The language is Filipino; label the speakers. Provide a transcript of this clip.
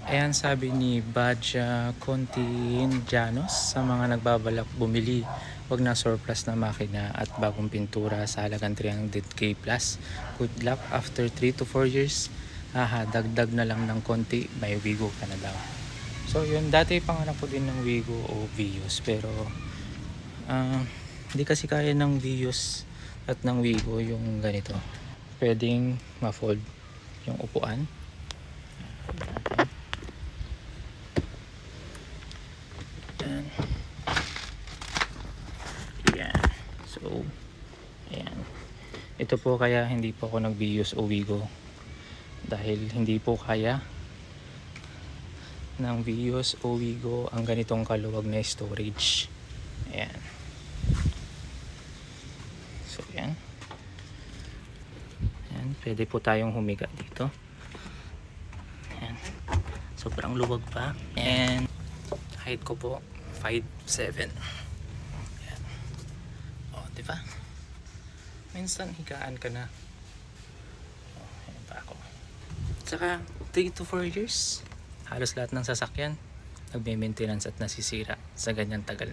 Speaker 1: Ayan sabi ni Badja Continjanos sa mga nagbabalak bumili, wag na surplus na makina at bagong pintura sa halagang 300k plus. Good luck after 3 to 4 years. Dagdag na lang ng konti, may Wigo ka na daw. So yun, dati pangarap ko din ng Wigo o Vios, pero hindi kasi kaya ng Vios at ng Wigo yung ganito. Pwedeng ma-fold yung upuan. Yan. So, ayan. Ito po kaya hindi po ako nag-Vios o Wigo. Dahil hindi po kaya ng Vios o Wigo ang ganitong kaluwag na storage. Ayan. So, ayan. Ayan. Pwede po tayong humiga dito. Ayan. Sobrang luwag pa. And height ko po 5'7". Ayan. O, diba? Minsan higaan ka na. Oh, ayan pa ako. Saka 3 to 4 years, halos lahat ng sasakyan nagme-maintenance at nasisira sa ganyang tagal.